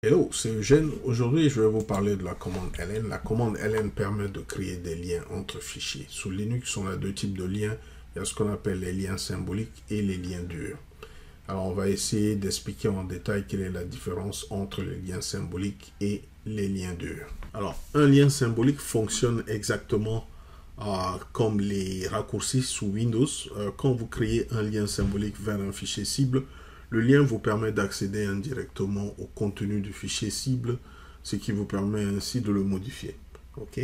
Hello, c'est Eugène. Aujourd'hui, je vais vous parler de la commande ln. La commande ln permet de créer des liens entre fichiers. Sous Linux, on a deux types de liens. Il y a ce qu'on appelle les liens symboliques et les liens durs. Alors, on va essayer d'expliquer en détail quelle est la différence entre les liens symboliques et les liens durs. Alors, un lien symbolique fonctionne exactement comme les raccourcis sous Windows. Quand vous créez un lien symbolique vers un fichier cible, le lien vous permet d'accéder indirectement au contenu du fichier cible, ce qui vous permet ainsi de le modifier. Ok?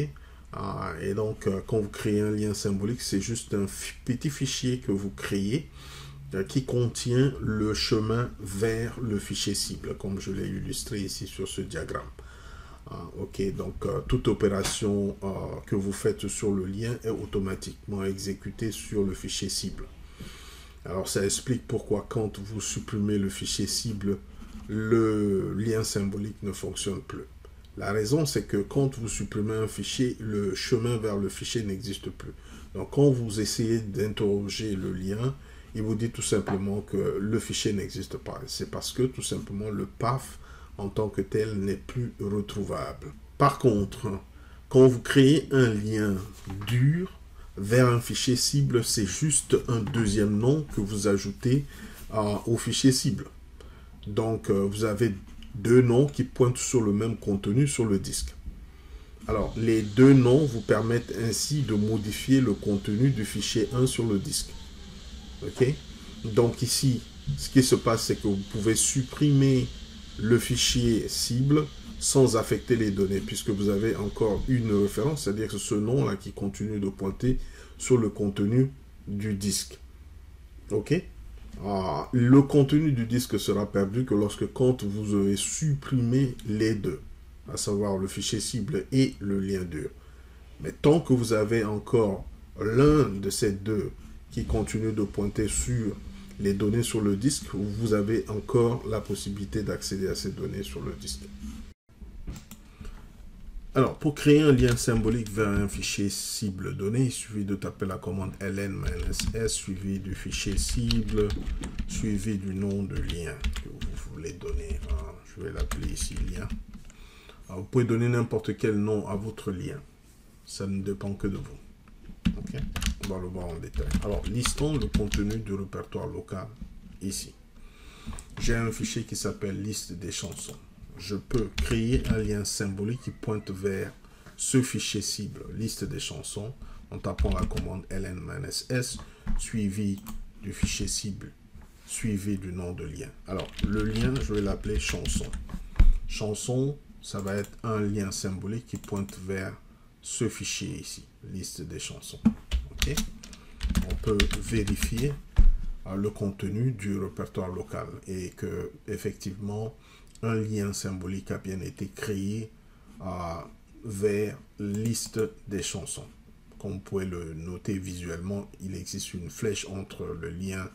Et donc, quand vous créez un lien symbolique, c'est juste un petit fichier que vous créez qui contient le chemin vers le fichier cible, comme je l'ai illustré ici sur ce diagramme. Ok, donc toute opération que vous faites sur le lien est automatiquement exécutée sur le fichier cible. Alors, ça explique pourquoi quand vous supprimez le fichier cible, le lien symbolique ne fonctionne plus. La raison, c'est que quand vous supprimez un fichier, le chemin vers le fichier n'existe plus. Donc, quand vous essayez d'interroger le lien, il vous dit tout simplement que le fichier n'existe pas. C'est parce que tout simplement le path en tant que tel n'est plus retrouvable. Par contre, quand vous créez un lien dur vers un fichier cible, c'est juste un deuxième nom que vous ajoutez au fichier cible. Donc, vous avez deux noms qui pointent sur le même contenu sur le disque. Alors, les deux noms vous permettent ainsi de modifier le contenu du fichier 1 sur le disque. Ok? Donc ici, ce qui se passe, c'est que vous pouvez supprimer le fichier cible sans affecter les données, puisque vous avez encore une référence, c'est-à-dire que ce nom-là qui continue de pointer sur le contenu du disque. Ok? Le contenu du disque sera perdu que lorsque quand vous aurez supprimé les deux, à savoir le fichier cible et le lien dur. Mais tant que vous avez encore l'un de ces deux qui continue de pointer sur les données sur le disque, vous avez encore la possibilité d'accéder à ces données sur le disque. Alors, pour créer un lien symbolique vers un fichier cible donné, il suffit de taper la commande ln-s suivi du fichier cible, suivi du nom de lien que vous voulez donner. Je vais l'appeler ici lien. Alors, vous pouvez donner n'importe quel nom à votre lien. Ça ne dépend que de vous. Ok, on va le voir en détail. Alors, listons le contenu du répertoire local ici. J'ai un fichier qui s'appelle liste des chansons. Je peux créer un lien symbolique qui pointe vers ce fichier cible, liste des chansons, en tapant la commande ln-s suivi du fichier cible, suivi du nom de lien. Alors, le lien, je vais l'appeler chanson. Chanson, ça va être un lien symbolique qui pointe vers ce fichier ici, liste des chansons. Okay? On peut vérifier le contenu du répertoire local et que effectivement un lien symbolique a bien été créé vers liste des chansons. Comme vous pouvez le noter visuellement, il existe une flèche entre le lien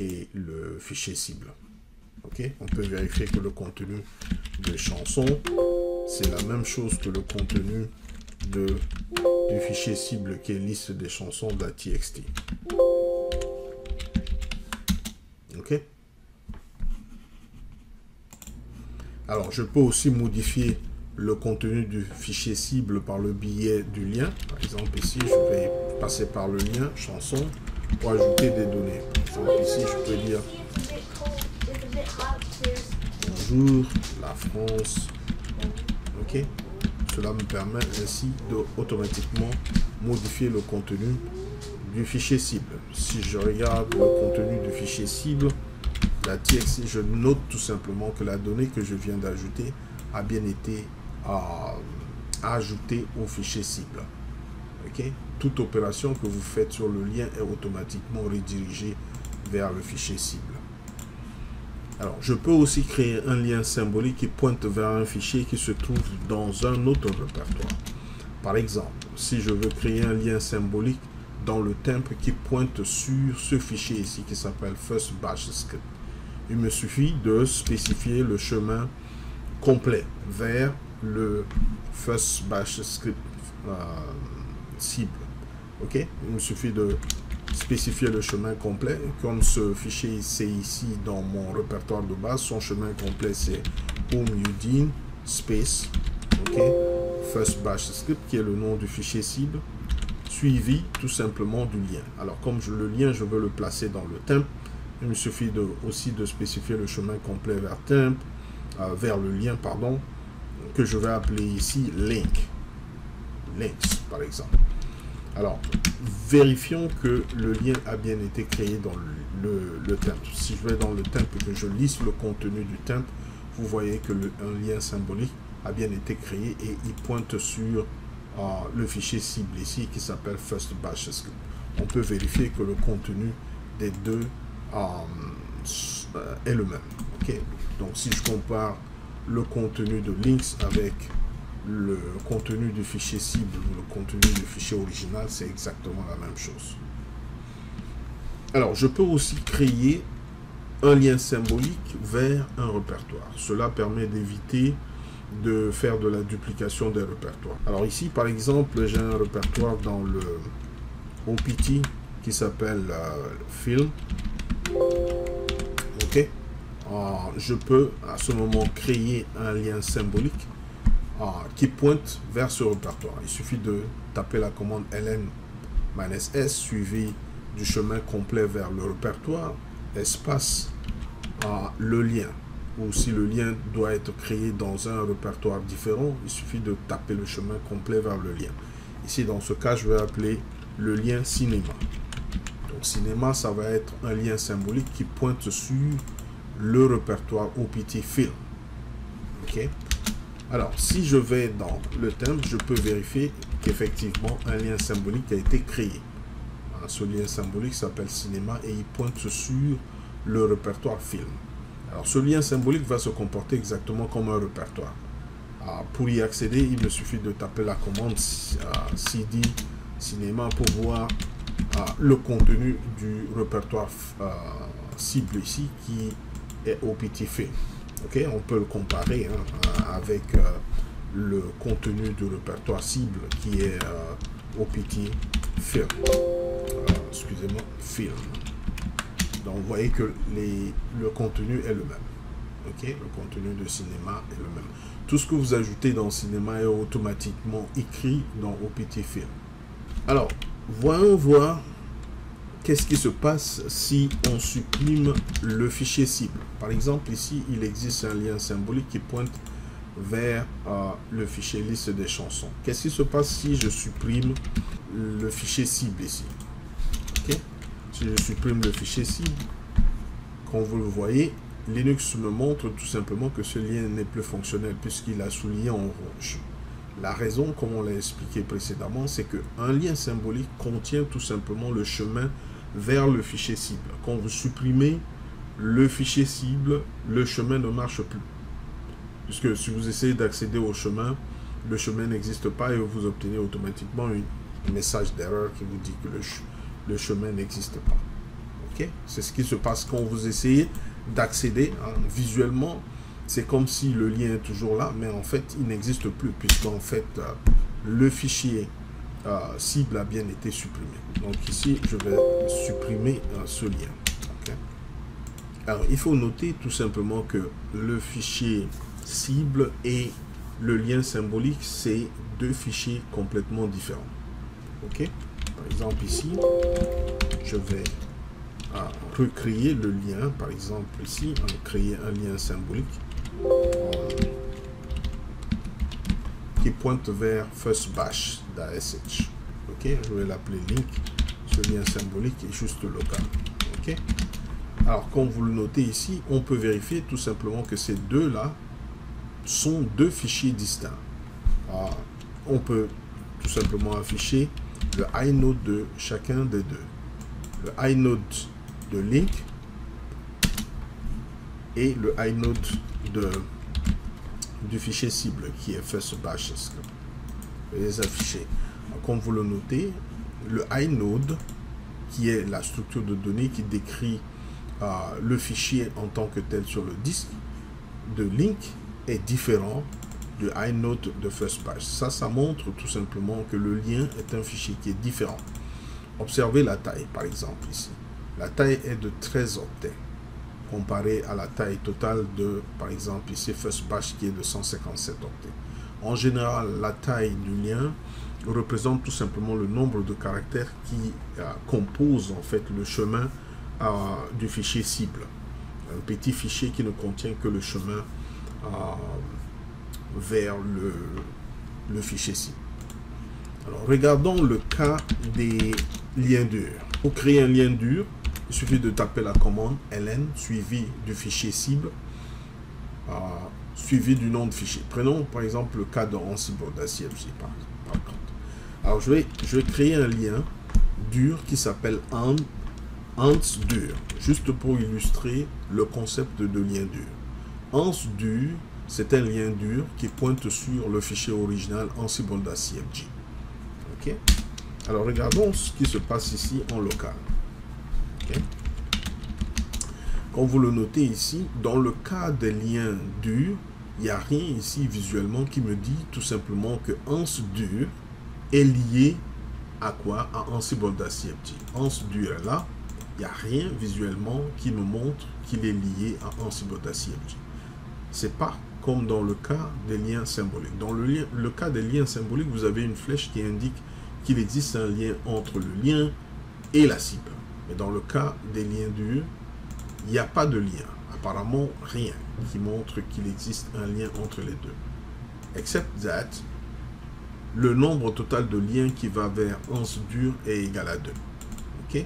et le fichier cible. Okay? On peut vérifier que le contenu de chansons, c'est la même chose que le contenu du fichier cible qui est liste des chansons .txt. Ok. Alors, je peux aussi modifier le contenu du fichier cible par le biais du lien. Par exemple, ici, je vais passer par le lien chanson pour ajouter des données. Par exemple, ici, je peux dire bonjour, la France. Ok. Cela me permet ainsi de automatiquement modifier le contenu du fichier cible. Si je regarde le contenu du fichier cible, la TXT, je note tout simplement que la donnée que je viens d'ajouter a bien été ajoutée au fichier cible. Okay? Toute opération que vous faites sur le lien est automatiquement redirigée vers le fichier cible. Alors, je peux aussi créer un lien symbolique qui pointe vers un fichier qui se trouve dans un autre répertoire. Par exemple, si je veux créer un lien symbolique dans le temp qui pointe sur ce fichier ici qui s'appelle first bash script, il me suffit de spécifier le chemin complet vers le first bash script cible. Ok, il me suffit de spécifier le chemin complet. Comme ce fichier c'est ici dans mon répertoire de base, son chemin complet c'est home-udin space, ok, first bash script qui est le nom du fichier cible, suivi tout simplement du lien. Alors comme le lien je veux le placer dans le temp, il me suffit aussi de spécifier le chemin complet vers temp, vers le lien pardon, que je vais appeler ici links par exemple. Alors vérifions que le lien a bien été créé dans le temp. Si je vais dans le temp et que je liste le contenu du temp, vous voyez que un lien symbolique a bien été créé et il pointe sur le fichier cible ici qui s'appelle first bash script. On peut vérifier que le contenu des deux est le même. Okay? Donc si je compare le contenu de links avec le contenu du fichier cible ou le contenu du fichier original, c'est exactement la même chose. Alors je peux aussi créer un lien symbolique vers un répertoire. Cela permet d'éviter de faire de la duplication des répertoires. Alors ici par exemple j'ai un répertoire dans le OPT qui s'appelle film. Ok, je peux à ce moment créer un lien symbolique qui pointe vers ce répertoire. Il suffit de taper la commande ln-s suivi du chemin complet vers le répertoire, espace le lien. Ou si le lien doit être créé dans un répertoire différent, il suffit de taper le chemin complet vers le lien. Ici dans ce cas je vais appeler le lien cinéma. Donc cinéma ça va être un lien symbolique qui pointe sur le répertoire OPT film. Ok. Alors, si je vais dans le temp, je peux vérifier qu'effectivement, un lien symbolique a été créé. Ce lien symbolique s'appelle cinéma et il pointe sur le répertoire film. Alors, ce lien symbolique va se comporter exactement comme un répertoire. Pour y accéder, il me suffit de taper la commande cd cinéma pour voir le contenu du répertoire cible ici qui est OPT film. Ok, on peut le comparer avec le contenu du répertoire cible qui est OPT film. Excusez-moi, film. Donc vous voyez que le contenu est le même. Ok, le contenu de cinéma est le même. Tout ce que vous ajoutez dans cinéma est automatiquement écrit dans OPT film. Alors, voyons voir qu'est-ce qui se passe si on supprime le fichier cible. Par exemple, ici, il existe un lien symbolique qui pointe vers le fichier liste des chansons. Qu'est-ce qui se passe si je supprime le fichier cible ici? Okay. Si je supprime le fichier cible, comme vous le voyez, Linux me montre tout simplement que ce lien n'est plus fonctionnel puisqu'il a souligné en rouge. La raison, comme on l'a expliqué précédemment, c'est qu'un lien symbolique contient tout simplement le chemin vers le fichier cible. Quand vous supprimez le fichier cible, le chemin ne marche plus. Puisque si vous essayez d'accéder au chemin, le chemin n'existe pas et vous obtenez automatiquement un message d'erreur qui vous dit que le chemin n'existe pas. Okay? C'est ce qui se passe quand vous essayez d'accéder. Visuellement, c'est comme si le lien est toujours là, mais en fait, il n'existe plus, puisqu'en fait, le fichier cible a bien été supprimé. Donc ici, je vais supprimer ce lien. Okay. Alors, il faut noter tout simplement que le fichier cible et le lien symbolique, c'est deux fichiers complètement différents. Ok. Par exemple, ici, je vais recréer le lien. Par exemple, ici, créer un lien symbolique qui pointe vers first bash .sh. Ok, je vais l'appeler link. Ce lien symbolique est juste local. Ok. Alors, comme vous le notez ici, on peut vérifier tout simplement que ces deux-là sont deux fichiers distincts. On peut tout simplement afficher le inode de chacun des deux. Le inode de link et le inode du fichier cible qui est first bash script. Je vais les afficher. Comme vous le notez, le inode qui est la structure de données qui décrit le fichier en tant que tel sur le disque de link est différent du inode de first bash. Ça montre tout simplement que le lien est un fichier qui est différent. Observez la taille, par exemple, ici. La taille est de 13 octets, comparé à la taille totale de, par exemple, ici, First Bash, qui est de 157 octets. En général, la taille du lien représente tout simplement le nombre de caractères qui composent, en fait, le chemin du fichier cible. Un petit fichier qui ne contient que le chemin vers le fichier cible. Alors, regardons le cas des liens durs. Pour créer un lien dur, il suffit de taper la commande ln suivi du fichier cible, suivi du nom de fichier. Prenons par exemple le cas de Ansible Audacity par contre. Alors, je vais créer un lien dur qui s'appelle ANSDUR, juste pour illustrer le concept de lien dur. ANSDUR, c'est un lien dur qui pointe sur le fichier original Ansible Audacity. Ok. Alors, regardons ce qui se passe ici en local. Okay. Comme vous le notez ici, dans le cas des liens durs, il n'y a rien ici visuellement qui me dit tout simplement que ANSDUR est lié à quoi? À Ansible Audacity. ANSDUR est là, il n'y a rien visuellement qui me montre qu'il est lié à Ansible Audacity. C'est pas comme dans le cas des liens symboliques. Dans le cas des liens symboliques, vous avez une flèche qui indique qu'il existe un lien entre le lien et la cible. Mais dans le cas des liens durs, il n'y a pas de lien. Apparemment, rien qui montre qu'il existe un lien entre les deux. Except that, le nombre total de liens qui va vers ANSDUR est égal à 2. Ok?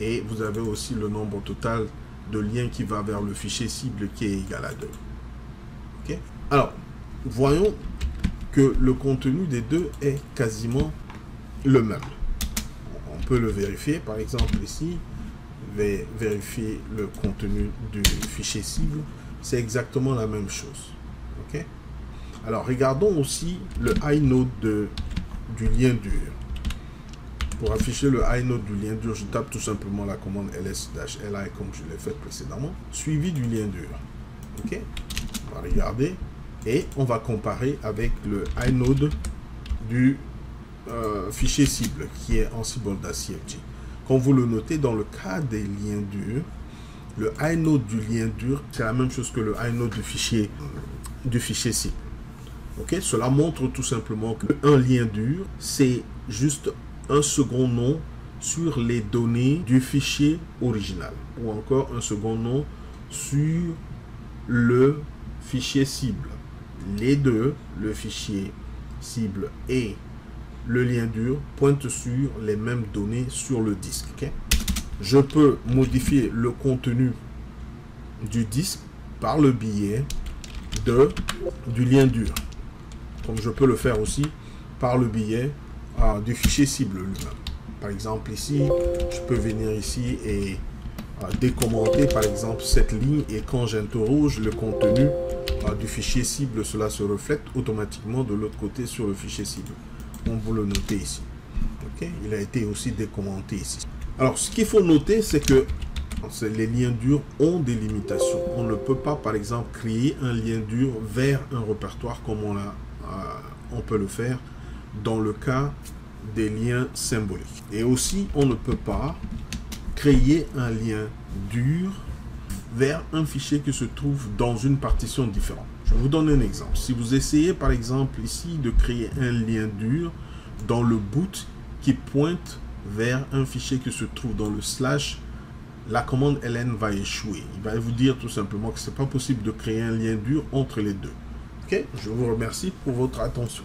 Et vous avez aussi le nombre total de liens qui va vers le fichier cible qui est égal à 2. Ok? Alors, voyons que le contenu des deux est quasiment le même. On peut le vérifier, par exemple ici, je vais vérifier le contenu du fichier cible, c'est exactement la même chose. Ok? Alors, regardons aussi le inode du lien dur. Pour afficher le inode du lien dur, je tape tout simplement la commande ls-li comme je l'ai fait précédemment, suivi du lien dur. Ok? On va regarder et on va comparer avec le inode du fichier cible qui est Ansible Audacity. Comme vous le notez, dans le cas des liens durs, le inode du lien dur, c'est la même chose que le inode du fichier cible. Ok, cela montre tout simplement qu'un lien dur, c'est juste un second nom sur les données du fichier original, ou encore un second nom sur le fichier cible. Les deux, le fichier cible et le lien dur, pointent sur les mêmes données sur le disque. Okay? Je peux modifier le contenu du disque par le biais du lien dur, comme je peux le faire aussi par le biais du fichier cible lui-même. Par exemple ici, je peux venir ici et décommenter par exemple cette ligne, et quand j'interroge le contenu du fichier cible, cela se reflète automatiquement de l'autre côté sur le fichier cible. Comme vous le notez ici. Okay? Il a été aussi décommenté ici. Alors, ce qu'il faut noter, c'est que les liens durs ont des limitations. On ne peut pas, par exemple, créer un lien dur vers un répertoire comme on peut le faire dans le cas des liens symboliques. Et aussi, on ne peut pas créer un lien dur vers un fichier qui se trouve dans une partition différente. Je vous donne un exemple. Si vous essayez, par exemple, ici, de créer un lien dur dans le boot qui pointe vers un fichier qui se trouve dans le slash, la commande ln va échouer. Il va vous dire tout simplement que ce n'est pas possible de créer un lien dur entre les deux. Ok? Je vous remercie pour votre attention.